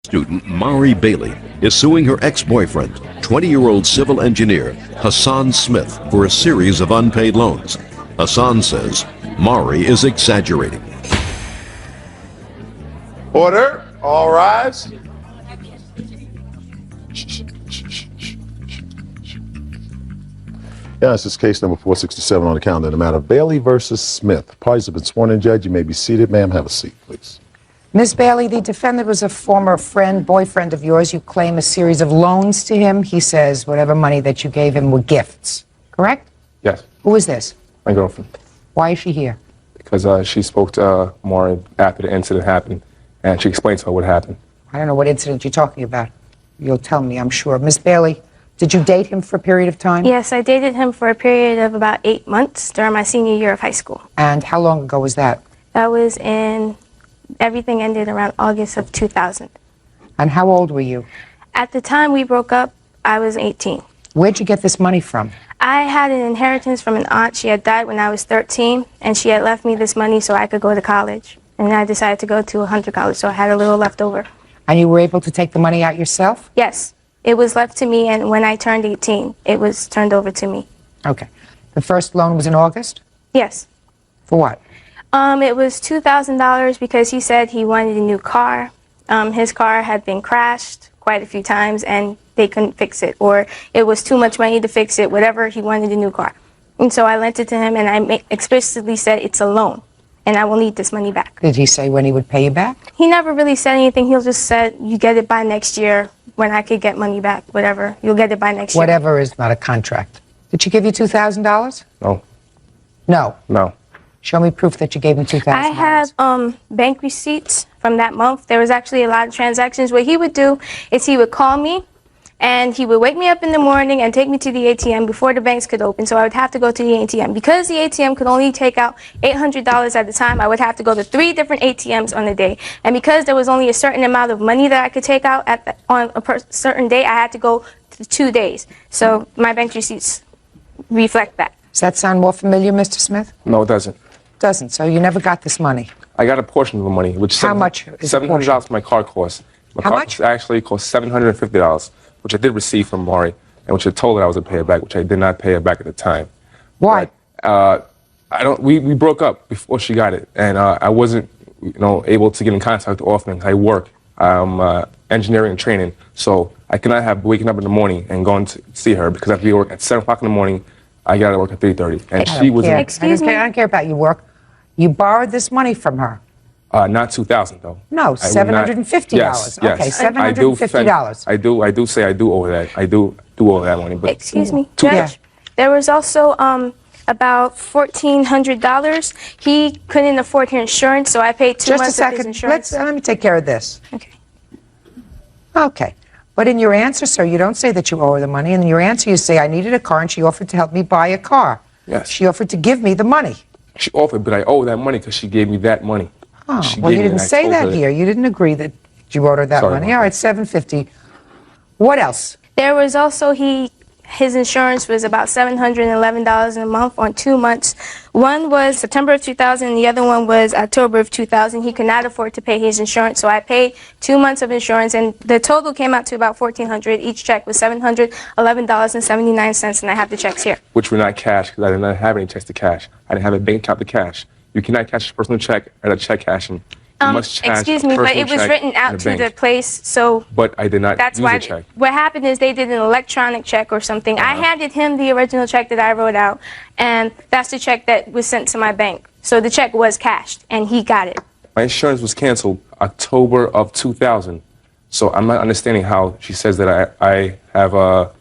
Student Mari Bailey is suing her ex-boyfriend, 20-year-old civil engineer Hassan Smith, for a series of unpaid loans. Hassan says Mari is exaggerating. Order. All rise. Yeah, this is case number 467 on the calendar. The matter of Bailey versus Smith. Parties have been sworn in, Judge. You may be seated. Ma'am, have a seat, please. Ms. Bailey, the defendant was a former boyfriend of yours. You claim a series of loans to him. He says whatever money that you gave him were gifts. Correct? Yes, Who is this? my girlfriend. Why is she here? Because she spoke to Maury after the incident happened, and she explained to her what happened. I don't know what incident you're talking about. You'll tell me, I'm sure. Ms. Bailey, did you date him for a period of time? Yes, I dated him for a period of about 8 months during my senior year of high school. And how long ago was that? That was everything ended around August of 2000. And how old were you? At the time we broke up, I was 18. Where'd you get this money from? I had an inheritance from an aunt. She had died when I was 13, and she had left me this money so I could go to college. And I decided to go to a Hunter college, so I had a little left over. And you were able to take the money out yourself? Yes, it was left to me, and when I turned 18, it was turned over to me. Okay. The first loan was in August? Yes. For what? It was $2,000 because he said he wanted a new car. His car had been crashed quite a few times and they couldn't fix it, or it was too much money to fix it, whatever, he wanted a new car. And so I lent it to him, and I explicitly said it's a loan and I will need this money back. Did he say when he would pay you back? He never really said anything. He just said, you get it by next year when I could get money back, whatever. You'll get it by next year. Whatever is not a contract. Did she give you $2,000? No, No. no. Show me proof that you gave him $2,000. I have bank receipts from that month. There was actually a lot of transactions. What he would do is he would call me and he would wake me up in the morning and take me to the ATM before the banks could open. So I would have to go to the ATM. Because the ATM could only take out $800 at a time, I would have to go to 3 different ATMs on a day. And because there was only a certain amount of money that I could take out on a certain day, I had to go to 2 days. So my bank receipts reflect that. Does that sound more familiar, Mr. Smith? No, it doesn't. Doesn't. So you never got this money. I got a portion of the money, which How much is a $700 my car cost. My How car much? actually cost $750, which I did receive from Maury, and which I told her I was going to pay her back, which I did not pay her back at the time. Why? But, we broke up before she got it, and I wasn't, able to get in contact with often. I work. I'm engineering and training, so I cannot have waking up in the morning and going to see her because I have to be work at 7 o'clock in the morning. I got to work at 3:30, and she was Yeah. Excuse me? I don't care about your work. You borrowed this money from her. not $2,000 though. No, I would not- $750. Yes, yes. Okay, $750. I do say I do owe that. I do owe that money. But Excuse me, Two- Judge. There was also about $1,400. He couldn't afford his insurance, so I paid 2 Just a months of his second. insurance. Let me take care of this. Okay. Okay. But in your answer, sir, you don't say that you owe her the money. In your answer, you say, I needed a car, and she offered to help me buy a car. Yes. She offered to give me the money. She offered, but I owe that money because she gave me that money. Oh, She well, gave you me didn't and I say told that her here. You didn't agree that you owed her that Sorry money. about All right, $750. What else? There was also his insurance was about $711 a month on 2 months. One was September of 2000, and the other one was October of 2000. He could not afford to pay his insurance, so I paid 2 months of insurance, and the total came out to about $1,400. Each check was $711.79, and I have the checks here. which were not cash because I did not have any checks to cash. I didn't have a bank account to cash. You cannot cash a personal check at a check cashing. You must cash Excuse a me, but personal it was check written at out a to bank. the place, so But I did not that's use why. a check. What happened is they did an electronic check or something. I handed him the original check that I wrote out, and that's the check that was sent to my bank. So the check was cashed, and he got it. My insurance was canceled October of 2000. So I'm not understanding how she says that I have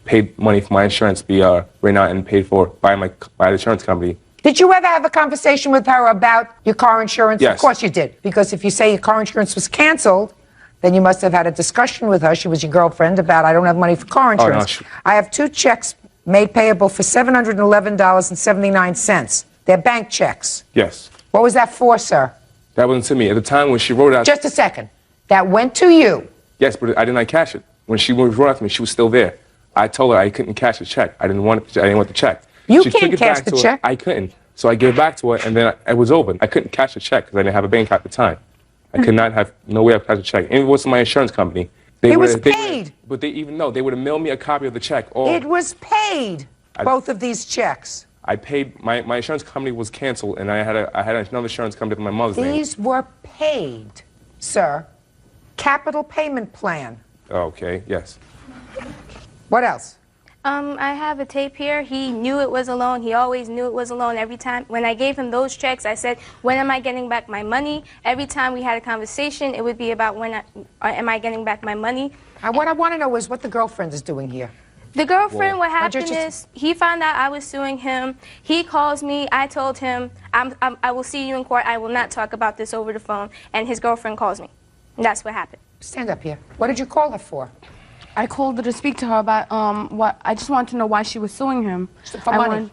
paid money for my insurance be written out and paid for by the insurance company. Did you ever have a conversation with her about your car insurance? Yes. Of course you did. Because if you say your car insurance was canceled, then you must have had a discussion with her. She was your girlfriend about, I don't have money for car no, insurance. I have 2 checks made payable for $711.79. They're bank checks. Yes. What was that for, sir? That wasn't to me. At the time when she wrote out... Just a second. That went to you. Yes, but I did not cash it. When she wrote out to me, she was still there. I told her I couldn't cash the check. I didn't want the check. You She can't took it cash back the to her. check. I couldn't. So I gave it back to her, and then it was open. I couldn't cash the check because I didn't have a bank account at the time. I could not have, no way I could have a check. And it was my insurance company. It was paid. But they even know, they would have mailed me a copy of the check. Or It was paid, both of these checks. I paid, my insurance company was canceled, and I had another insurance company with my mother's name. These were paid, sir. Capital payment plan. Okay, yes. What else? I have a tape here. He knew it was a loan. He always knew it was a loan. Every time when I gave him those checks, I said, when am I getting back my money? Every time we had a conversation, it would be about am I getting back my money? What I want to know is what the girlfriend is doing here. The girlfriend, what happened just- is, he found out I was suing him. He calls me. I told him, I will see you in court. I will not talk about this over the phone. And his girlfriend calls me. And that's what happened. Stand up here. What did you call her for? I called her to speak to her about what. I just wanted to know why she was suing him. For money.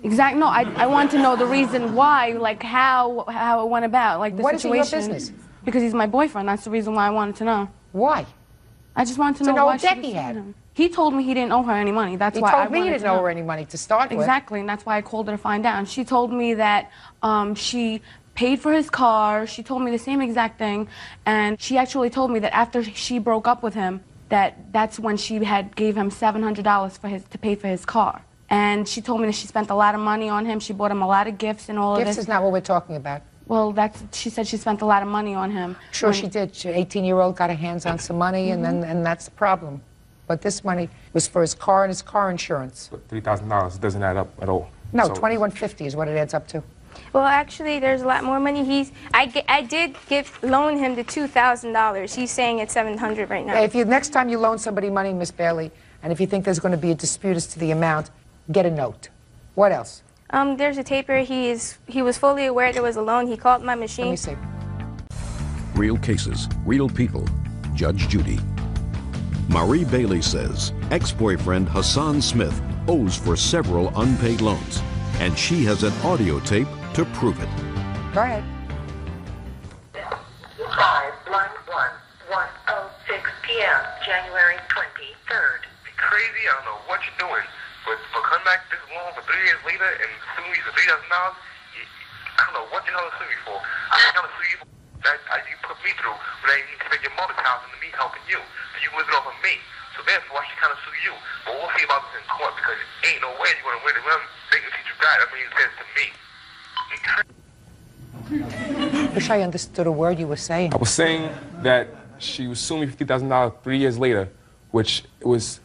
Exactly. No, I wanted to know the reason why, like how it went about, like the What is it your situation. business? Because he's my boyfriend. That's the reason why I wanted to know. Why? I just wanted to To know know why what she debt was he suing had. him. He told me he didn't owe her any money. That's He why I told me you wanted didn't to owe her any money to start with. Exactly, and that's why I called her to find out. And she told me that she paid for his car. She told me the same exact thing, and she actually told me that after she broke up with him, that's when she had gave him $700 to pay for his car. And she told me that she spent a lot of money on him. She bought him a lot of gifts and all of Gifts this. is not what we're talking about. Well, she said she spent a lot of money on him. Sure she did. 18-year-old got her hands on some money, and that's the problem. But this money was for his car and his car insurance. But $3,000 doesn't add up at all. No, So- $21.50 is what it adds up to. Well, actually, there's a lot more money. I did loan him the $2,000. He's saying it's $700 right now. If next time you loan somebody money, Miss Bailey, and if you think there's going to be a dispute as to the amount, get a note. What else? There's a taper. He was fully aware there was a loan. He called my Let machine. me see. Real cases, real people. Judge Judy. Marie Bailey says ex-boyfriend Hassan Smith owes for several unpaid loans, and she has an audio tape to prove it. Go ahead. 511-106 p.m., January 23rd. Crazy, I don't know what you're doing, but for coming back this long for 3 years later and suing me for $3,000, I don't know what the hell to sue you for. I'm gonna sue you for that you put me through without even expect your mother's house and me helping you. So you living off of me. So therefore, I should kind of sue you. But we'll see about this in court because ain't no way you're gonna win it. They can teach you that. I mean, it says to me. Wish I understood a word you were saying. I was saying that she was suing me for $50,000 3 years later, which was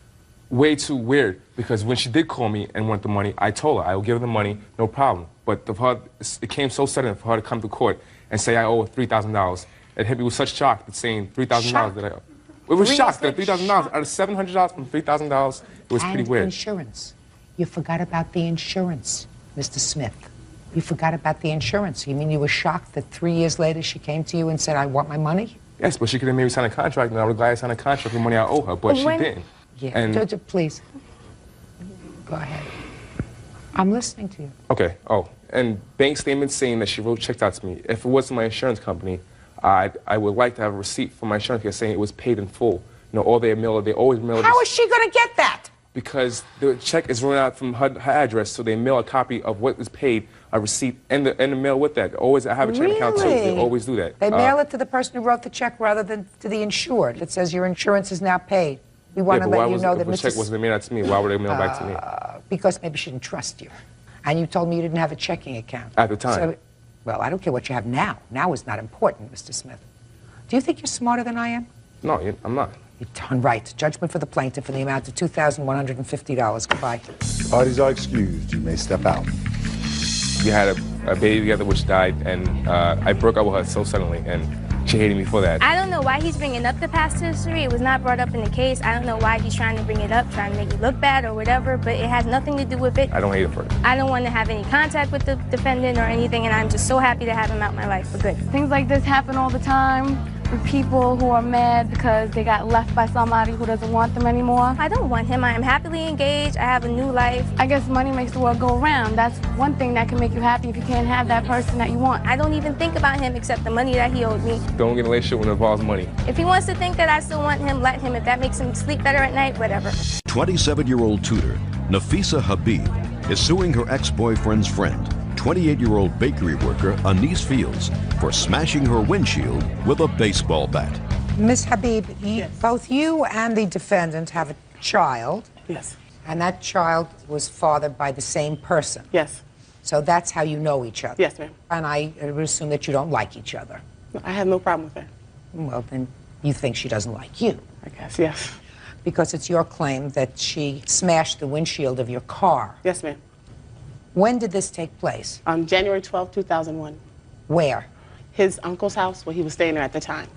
way too weird because when she did call me and want the money, I told her I will give her the money, no problem. But it came so sudden for her to come to court and say I owe her $3,000. It hit me with such shock that saying $3,000 that I owe. It was shocked that $3,000 out of $700 from $3,000. It was pretty weird. Insurance. You forgot about the insurance, Mr. Smith. You forgot about the insurance. You mean you were shocked that 3 years later she came to you and said, I want my money? Yes, but she could have maybe signed a contract, and I would glad I signed a contract for the money I owe her, but she didn't. Yeah, And- Judge, please. Go ahead. I'm listening to you. Okay. Oh, and bank statements saying that she wrote checks out to me. If it wasn't my insurance company, I would like to have a receipt from my insurance company saying it was paid in full. You know, all they always mail. How is she going to get that? Because the check is run out from her address, so they mail a copy of what was paid, a receipt, and the mail with that. Always, I have a checking account too. They Really? always do that. They mail it to the person who wrote the check rather than to the insured. It says your insurance is now paid. We want Yeah, to but why let you was know if that the check wasn't mailed out to me? Why would they mail it back to me? Because maybe she didn't trust you. And you told me you didn't have a checking account. At the time. So, well, I don't care what you have now. Now is not important, Mr. Smith. Do you think you're smarter than I am? No, I'm not. You're darn right. Judgment for the plaintiff in the amount of $2,150. Goodbye. Parties are excused. You may step out. We had a baby together which died, and I broke up with her so suddenly, and she hated me for that. I don't know why he's bringing up the past history. It was not brought up in the case. I don't know why he's trying to bring it up, trying to make me look bad or whatever, but it has nothing to do with it. I don't hate her for it. I don't want to have any contact with the defendant or anything, and I'm just so happy to have him out my life for good. Things like this happen all the time with people who are mad because they got left by somebody who doesn't want them anymore. I don't want him. I am happily engaged. I have a new life. I guess money makes the world go around. That's one thing that can make you happy if you can't have that person that you want. I don't even think about him except the money that he owed me. Don't get in a relationship when it involves money. If he wants to think that I still want him, let him. If that makes him sleep better at night, whatever. 27-year-old tutor Nafisa Habib is suing her ex-boyfriend's friend, 28-year-old bakery worker Anise Fields for smashing her windshield with a baseball bat. Ms. Habib, both you and the defendant have a child. Yes. And that child was fathered by the same person. Yes. So that's how you know each other. Yes, ma'am. And I would assume that you don't like each other. I have no problem with that. Well, then you think she doesn't like you. I guess, yes. Because it's your claim that she smashed the windshield of your car. Yes, ma'am. When did this take place? On January 12, 2001. Where? His uncle's house, where he was staying there at the time.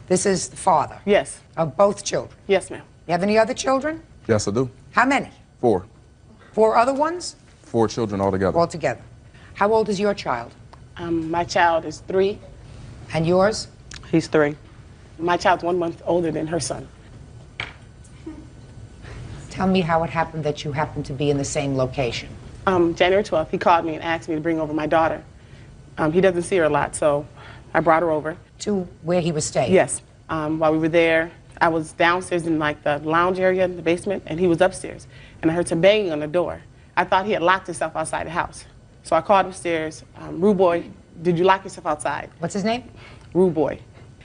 This is the father? Yes. Of both children? Yes, ma'am. You have any other children? Yes, I do. How many? 4. 4 other ones? 4 children altogether. Altogether. How old is your child? My child is 3. And yours? He's 3. My child's 1 month older than her son. Tell me how it happened that you happened to be in the same location. January 12th, he called me and asked me to bring over my daughter. He doesn't see her a lot, so I brought her over. To where he was staying? Yes. While we were there, I was downstairs in like the lounge area in the basement, and he was upstairs. And I heard some banging on the door. I thought he had locked himself outside the house. So I called upstairs, Rude Boy, did you lock yourself outside? What's his name? Rude Boy.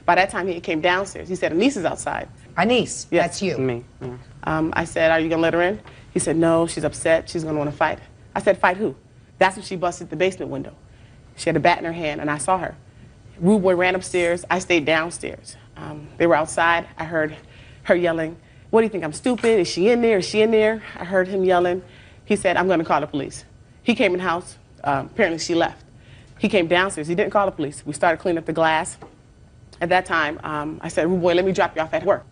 By that time, he came downstairs. He said, Anise is outside. Anise, Yes. that's you. Me. Yeah. I said, are you going to let her in? He said, no, she's upset. She's going to want to fight. I said, fight who? That's when she busted the basement window. She had a bat in her hand, and I saw her. Rude Boy ran upstairs. I stayed downstairs. They were outside. I heard her yelling, what do you think, I'm stupid? Is she in there? Is she in there? I heard him yelling. He said, I'm going to call the police. He came in the house. Apparently, she left. He came downstairs. He didn't call the police. We started cleaning up the glass. At that time, I said, Rude Boy, let me drop you off at work.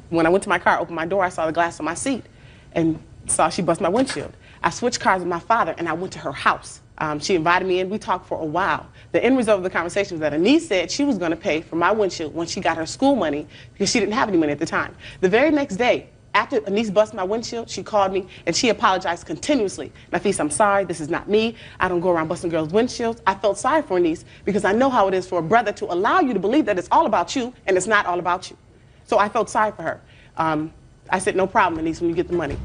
When I went to my car, opened my door, I saw the glass on my seat and saw she bust my windshield. I switched cars with my father, and I went to her house. She invited me in. We talked for a while. The end result of the conversation was that Anise said she was going to pay for my windshield when she got her school money because she didn't have any money at the time. The very next day, after Anise busted my windshield, she called me, and she apologized continuously. Nafisa, I'm sorry. This is not me. I don't go around busting girls' windshields. I felt sorry for Anise because I know how it is for a brother to allow you to believe that it's all about you, and it's not all about you. So I felt sorry for her. I said, no problem, Anise, when you get the money.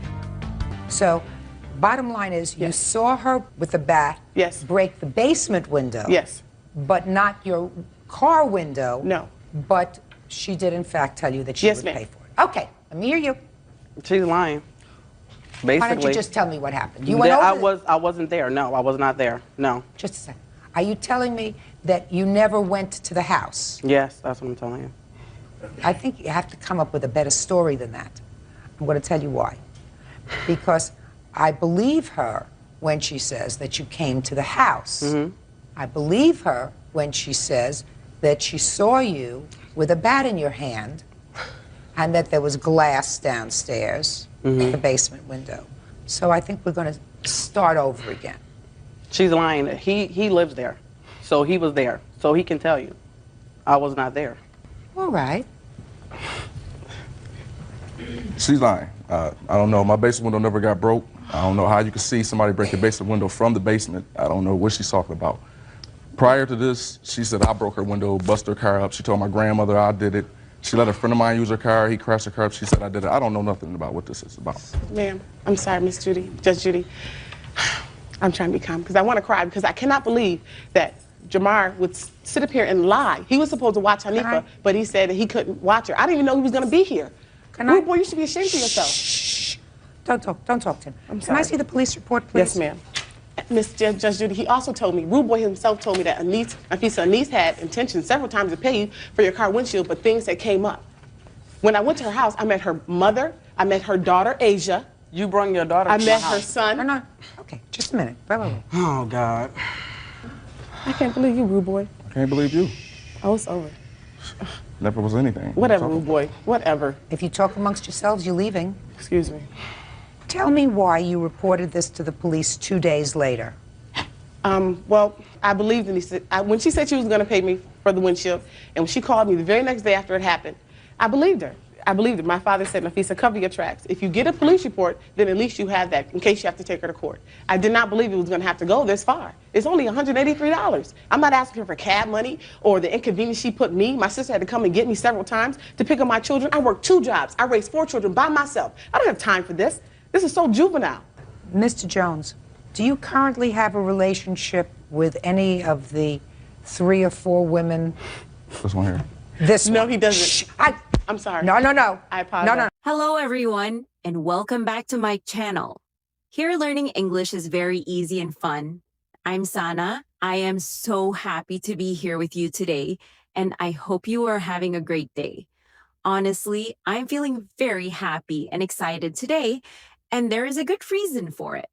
So, bottom line is, you saw her with the bat break the basement window. Yes. But not your car window. No. But she did, in fact, tell you that she would pay for it. Okay, let me hear you. She's lying. Basically. Why don't you just tell me what happened? You went over I wasn't there. No, I was not there. No. Just a second. Are you telling me that you never went to the house? Yes, that's what I'm telling you. I think you have to come up with a better story than that. I'm going to tell you why. Because I believe her when she says that you came to the house. Mm-hmm. I believe her when she says that she saw you with a bat in your hand and that there was glass downstairs at the basement window. So I think we're going to start over again. She's lying. He lives there. So he was there. So he can tell you. I was not there. All right. She's lying. I don't know. My basement window never got broke. I don't know how you could see somebody break the basement window from the basement. I don't know what she's talking about. Prior to this, she said I broke her window, busted her car up. She told my grandmother I did it. She let a friend of mine use her car. He crashed her car up. She said I did it. I don't know nothing about what this is about. Ma'am, I'm sorry, Miss Judy, Judge Judy. I'm trying to be calm because I want to cry because I cannot believe that Jamar would sit up here and lie. He was supposed to watch Hanifa, but he said that he couldn't watch her. I didn't even know he was going to be here. Rude Boy, you should be ashamed of yourself. Shh. Don't talk to him. I'm Can sorry. I see the police report, please? Yes, ma'am. Miss Judge Judy, he also told me, Rude Boy himself told me that Anise had intentions several times to pay you for your car windshield, but things that came up. When I went to her house, I met her mother, I met her daughter, Asia. You brought your daughter to I met my house. her son. No. Okay, just a minute. Wait. Oh, God. I can't believe you, Rude Boy. I can't believe you. Oh, it's over. Never was anything. Whatever, Rude Boy. Whatever. If you talk amongst yourselves, you're leaving. Excuse me. Tell me why you reported this to the police 2 days later. Well, I believed Anise. When she said she was going to pay me for the windshield, and when she called me the very next day after it happened, I believed her. I believed it. My father said, Nafisa, cover your tracks. If you get a police report, then at least you have that in case you have to take her to court. I did not believe it was going to have to go this far. It's only $183. I'm not asking her for cab money or the inconvenience she put me. My sister had to come and get me several times to pick up my children. I worked 2 jobs. I raised 4 children by myself. I don't have time for this. This is so juvenile. Mr. Jones, Do you currently have a relationship with any of the 3 or 4 women? This one here. This No, one. he doesn't. Shh, I'm sorry. No, no, no. I apologize. No, no. Hello, everyone, and welcome back to my channel. Here, learning English is very easy and fun. I'm Sana. I am so happy to be here with you today, and I hope you are having a great day. Honestly, I'm feeling very happy and excited today, and there is a good reason for it.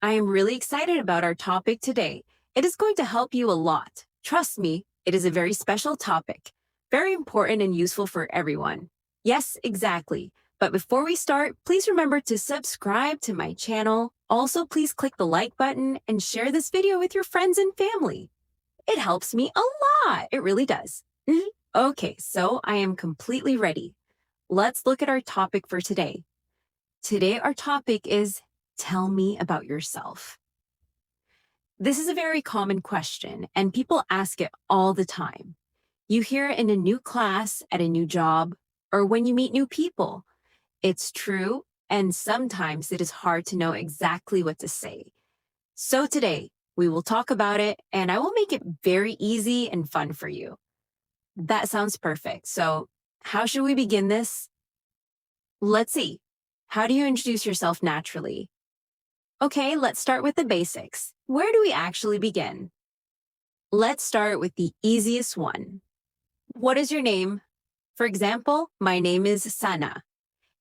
I am really excited about our topic today. It is going to help you a lot. Trust me, it is a very special topic, very important and useful for everyone. Yes, exactly. But before we start, please remember to subscribe to my channel. Also, please click the like button and share this video with your friends and family. It helps me a lot. It really does. Okay, so I am completely ready. Let's look at our topic for today. Today, our topic is tell me about yourself. This is a very common question, and people ask it all the time. You hear it in a new class, at a new job, or when you meet new people. It's true, and sometimes it is hard to know exactly what to say. So today, we will talk about it, and I will make it very easy and fun for you. That sounds perfect. So how should we begin this? Let's see. How do you introduce yourself naturally? Okay, let's start with the basics. Where do we actually begin? Let's start with the easiest one. What is your name? For example, my name is Sana.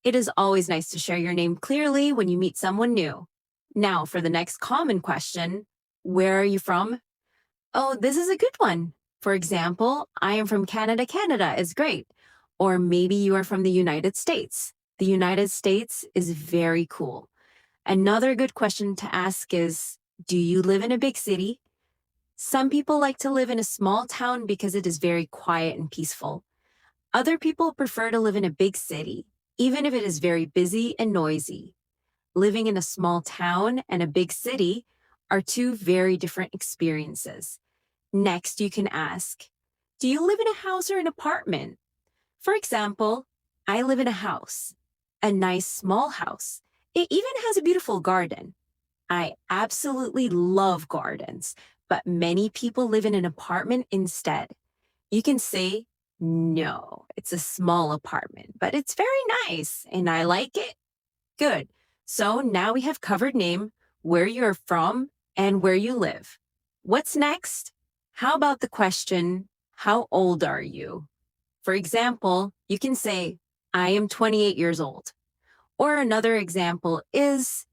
It is always nice to share your name clearly when you meet someone new. Now, for the next common question, where are you from? Oh, this is a good one. For example, I am from Canada. Canada is great. Or maybe you are from the United States. The United States is very cool. Another good question to ask is, do you live in a big city? Some people like to live in a small town because it is very quiet and peaceful. Other people prefer to live in a big city, even if it is very busy and noisy. Living in a small town and a big city are two very different experiences. Next, you can ask, do you live in a house or an apartment? For example, I live in a house, a nice small house. It even has a beautiful garden. I absolutely love gardens, but many people live in an apartment instead. You can say, no, it's a small apartment, but it's very nice and I like it. Good. So now we have covered name, where you're from, and where you live. What's next? How about the question, how old are you? For example, you can say, I am 28 years old. Or another example is,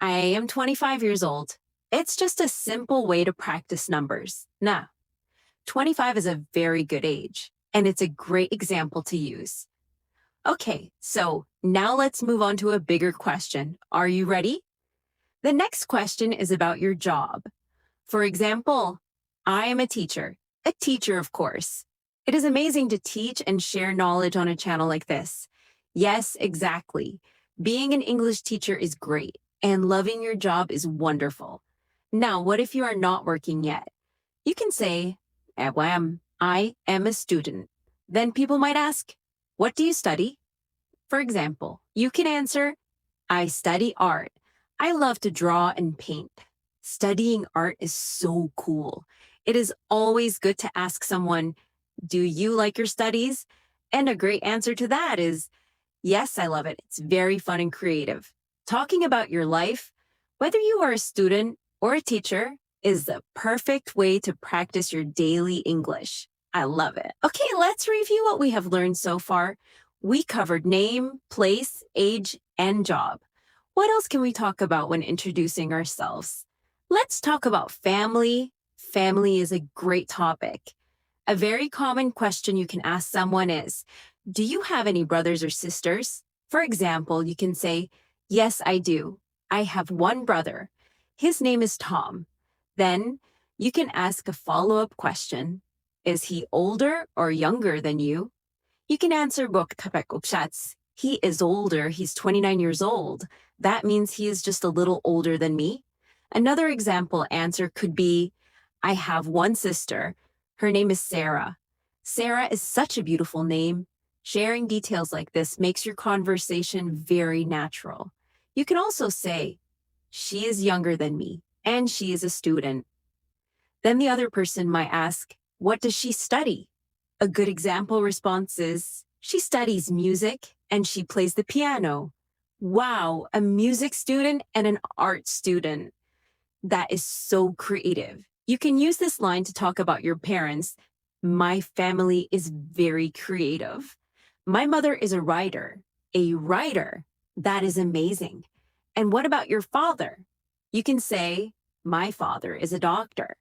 I am 25 years old. It's just a simple way to practice numbers. Now, 25 is a very good age, and it's a great example to use. Okay, so now let's move on to a bigger question. Are you ready? The next question is about your job. For example, I am a teacher of course. It is amazing to teach and share knowledge on a channel like this. Yes, exactly. Being an English teacher is great, and loving your job is wonderful. Now, what if you are not working yet? You can say, I am a student. Then people might ask, what do you study? For example, you can answer, I study art. I love to draw and paint. Studying art is so cool. It is always good to ask someone, do you like your studies? And a great answer to that is, yes, I love it. It's very fun and creative. Talking about your life, whether you are a student or a teacher, is the perfect way to practice your daily English. I love it. Okay, let's review what we have learned so far. We covered name, place, age, and job. What else can we talk about when introducing ourselves? Let's talk about family. Family is a great topic. A very common question you can ask someone is, do you have any brothers or sisters? For example, you can say, yes, I do. I have one brother. His name is Tom. Then you can ask a follow-up question. Is he older or younger than you? You can answer he is older. He's 29 years old. That means he is just a little older than me. Another example answer could be, I have one sister. Her name is Sarah. Sarah is such a beautiful name. Sharing details like this makes your conversation very natural. You can also say, She is younger than me, and she is a student. Then the other person might ask, what does she study? A good example response is, she studies music and she plays the piano. Wow, a music student and an art student. That is so creative. You can use this line to talk about your parents. My family is very creative. My mother is a writer. A writer. That is amazing. And what about your father? You can say, my father is a doctor.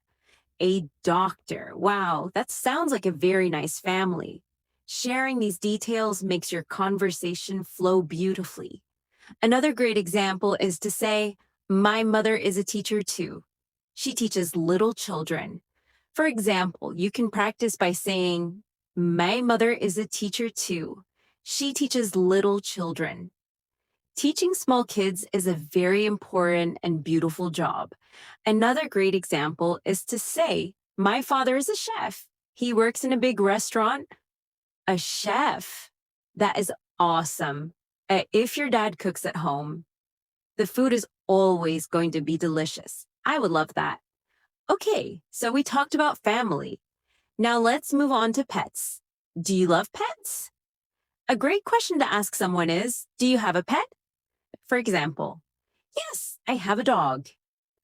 A doctor. Wow, that sounds like a very nice family. Sharing these details makes your conversation flow beautifully. Another great example is to say, my mother is a teacher too. She teaches little children. For example, you can practice by saying, my mother is a teacher too. She teaches little children. Teaching small kids is a very important and beautiful job. Another great example is to say, my father is a chef. He works in a big restaurant. A chef. That is awesome. If your dad cooks at home, the food is always going to be delicious. I would love that. Okay, so we talked about family. Now let's move on to pets. Do you love pets? A great question to ask someone is, do you have a pet? For example, yes, I have a dog.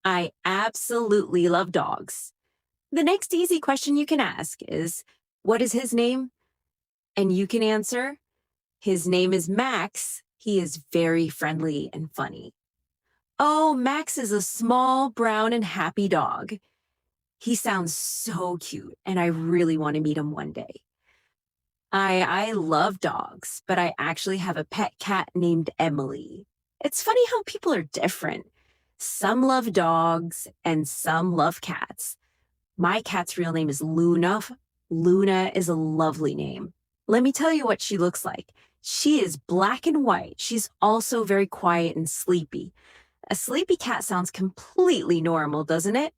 I absolutely love dogs. The next easy question you can ask is, what is his name? And you can answer, his name is Max. He is very friendly and funny. Oh, Max is a small, brown, and happy dog. He sounds so cute, and I really want to meet him one day. I love dogs, but I actually have a pet cat named Emily. It's funny how people are different. Some love dogs and some love cats. My cat's real name is Luna. Luna is a lovely name. Let me tell you what she looks like. She is black and white. She's also very quiet and sleepy. A sleepy cat sounds completely normal, doesn't it?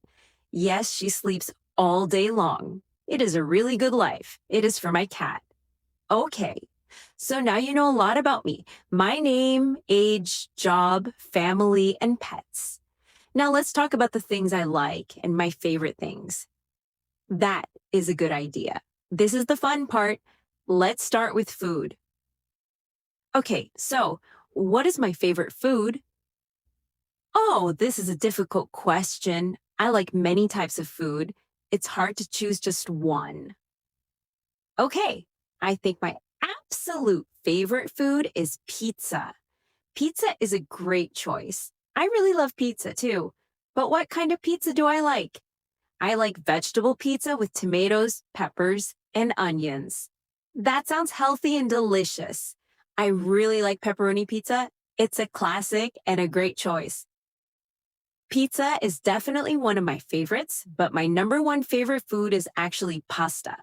Yes, she sleeps all day long. It is a really good life. It is for my cat. Okay, so now you know a lot about me. My name, age, job, family, and pets. Now let's talk about the things I like and my favorite things. That is a good idea. This is the fun part. Let's start with food. Okay, so what is my favorite food? Oh, this is a difficult question. I like many types of food. It's hard to choose just one. Okay, I think my absolute favorite food is pizza. Pizza is a great choice. I really love pizza too. But what kind of pizza do I like? I like vegetable pizza with tomatoes, peppers, and onions. That sounds healthy and delicious. I really like pepperoni pizza. It's a classic and a great choice. Pizza is definitely one of my favorites, but my number one favorite food is actually pasta.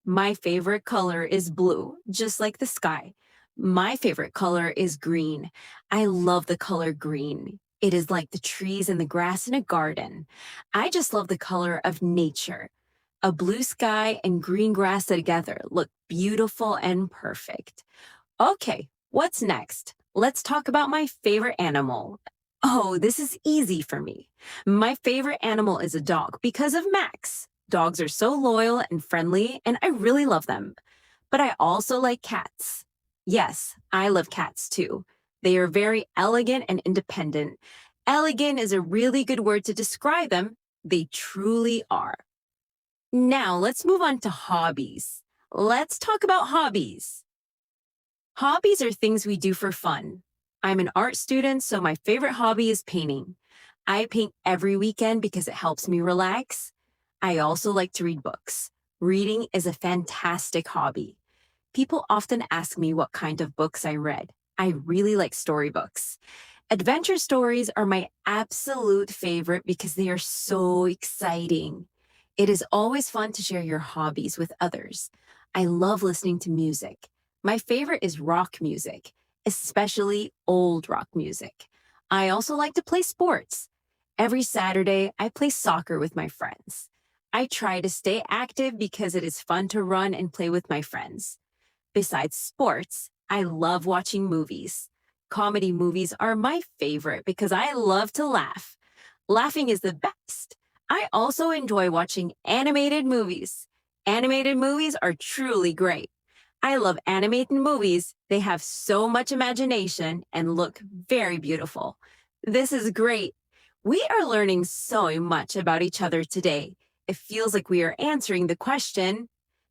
My favorite color is blue, just like the sky. My favorite color is green. I love the color green. It is like the trees and the grass in a garden. I just love the color of nature. A blue sky and green grass together look beautiful and perfect. Okay, what's next? Let's talk about my favorite animal. Oh, this is easy for me. My favorite animal is a dog because of Max. Dogs are so loyal and friendly, and I really love them. But I also like cats. Yes, I love cats too. They are very elegant and independent. Elegant is a really good word to describe them. They truly are. Now, let's move on to hobbies. Let's talk about hobbies. Hobbies are things we do for fun. I'm an art student, so my favorite hobby is painting. I paint every weekend because it helps me relax. I also like to read books. Reading is a fantastic hobby. People often ask me what kind of books I read. I really like storybooks. Adventure stories are my absolute favorite because they are so exciting. It is always fun to share your hobbies with others. I love listening to music. My favorite is rock music, especially old rock music. I also like to play sports. Every Saturday, I play soccer with my friends. I try to stay active because it is fun to run and play with my friends. Besides sports, I love watching movies. Comedy movies are my favorite because I love to laugh. Laughing is the best. I also enjoy watching animated movies. Animated movies are truly great. I love animated movies. They have so much imagination and look very beautiful. This is great. We are learning so much about each other today. It feels like we are answering the question,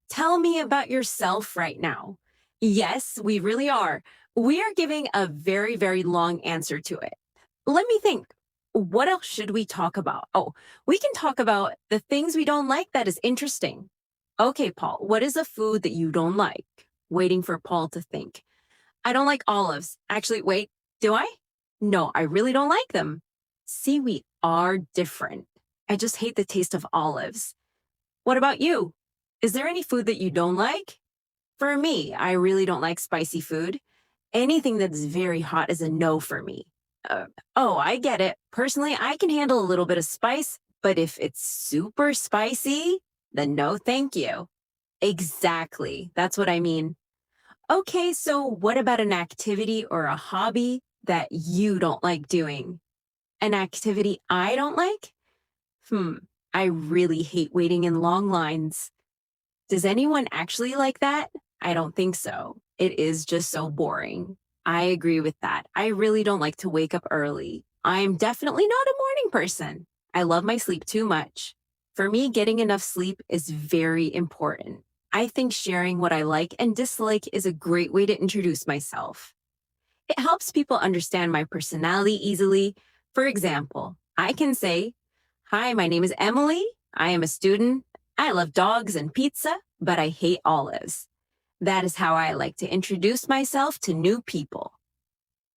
tell me about yourself right now. Yes, we really are. We are giving a very, very long answer to it. Let me think. What else should we talk about? Oh, we can talk about the things we don't like that is interesting. Okay, Paul, what is a food that you don't like? Waiting for Paul to think. I don't like olives. Actually, wait, do I? No, I really don't like them. See, we are different. I just hate the taste of olives. What about you? Is there any food that you don't like? For me, I really don't like spicy food. Anything that's very hot is a no for me. Oh, I get it. Personally, I can handle a little bit of spice, but if it's super spicy, then no thank you. Exactly. That's what I mean. Okay, so what about an activity or a hobby that you don't like doing? An activity I don't like? I really hate waiting in long lines. Does anyone actually like that? I don't think so. It is just so boring. I agree with that. I really don't like to wake up early. I'm definitely not a morning person. I love my sleep too much. For me, getting enough sleep is very important. I think sharing what I like and dislike is a great way to introduce myself. It helps people understand my personality easily. For example, I can say, "Hi, my name is Emily. I am a student. I love dogs and pizza, but I hate olives." That is how I like to introduce myself to new people.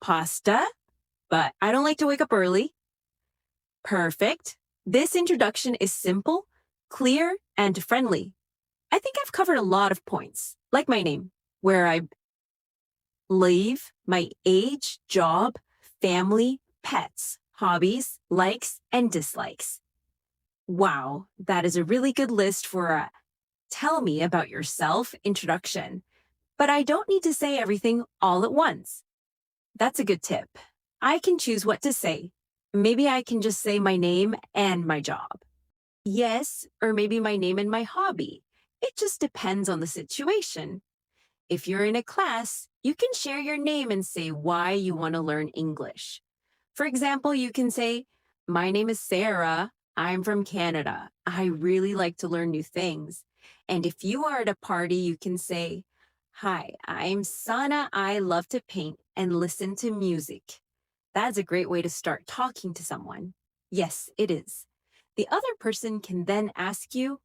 Pasta, but I don't like to wake up early. Perfect. This introduction is simple, clear, and friendly. I think I've covered a lot of points, like my name, where I live, my age, job, family, pets, hobbies, likes, and dislikes. Wow, that is a really good list for a tell me about yourself introduction. But I don't need to say everything all at once. That's a good tip. I can choose what to say. Maybe I can just say my name and my job. Yes, or maybe my name and my hobby. It just depends on the situation. If you're in a class, you can share your name and say why you want to learn English. For example, you can say, "My name is Sarah. I'm from Canada. I really like to learn new things." And if you are at a party, you can say, "Hi, I'm Sana. I love to paint and listen to music." That's a great way to start talking to someone. Yes, it is. The other person can then ask you,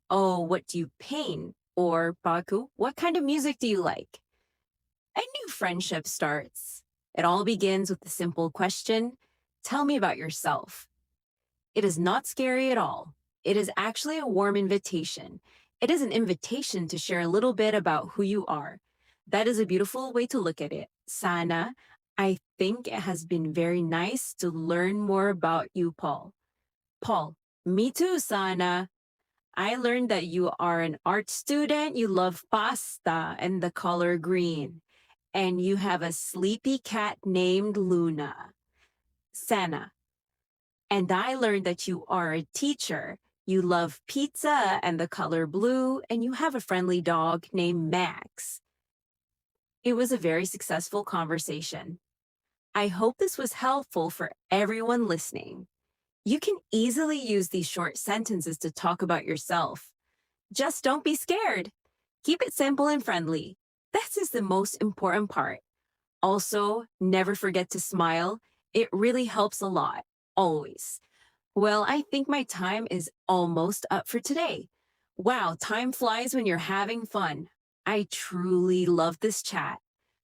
"Oh, what do you paint?" Or, "Baku, what kind of music do you like?" A new friendship starts. It all begins with the simple question, "Tell me about yourself." It is not scary at all. It is actually a warm invitation. It is an invitation to share a little bit about who you are. That is a beautiful way to look at it. Sana, I think it has been very nice to learn more about you, Paul. Paul, me too, Sana. I learned that you are an art student, you love pasta and the color green, and you have a sleepy cat named Luna. Sana. And I learned that you are a teacher. You love pizza and the color blue, and you have a friendly dog named Max. It was a very successful conversation. I hope this was helpful for everyone listening. You can easily use these short sentences to talk about yourself. Just don't be scared. Keep it simple and friendly. This is the most important part. Also, never forget to smile. It really helps a lot, always. Well, I think my time is almost up for today. Wow, time flies when you're having fun. I truly love this chat.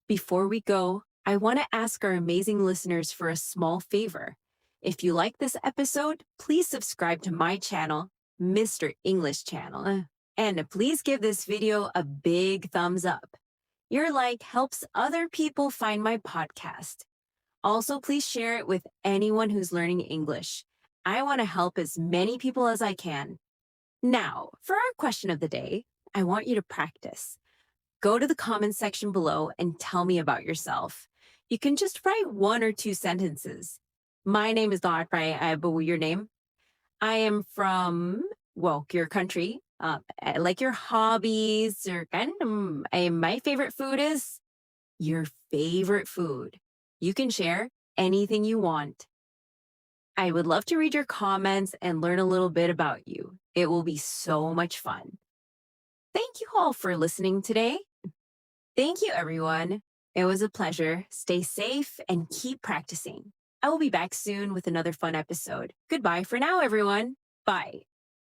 Before we go, I want to ask our amazing listeners for a small favor. If you like this episode, please subscribe to my channel, Mr. English Channel. And please give this video a big thumbs up. Your like helps other people find my podcast. Also, please share it with anyone who's learning English. I want to help as many people as I can. Now, for our question of the day, I want you to practice. Go to the comment section below and tell me about yourself. You can just write 1 or 2 sentences. My name is not right, but your name? I am from, well, your country. I like your hobbies, or kind of, my favorite food is your favorite food. You can share anything you want. I would love to read your comments and learn a little bit about you. It will be so much fun. Thank you all for listening today. Thank you, everyone. It was a pleasure. Stay safe and keep practicing. I will be back soon with another fun episode. Goodbye for now, everyone. Bye.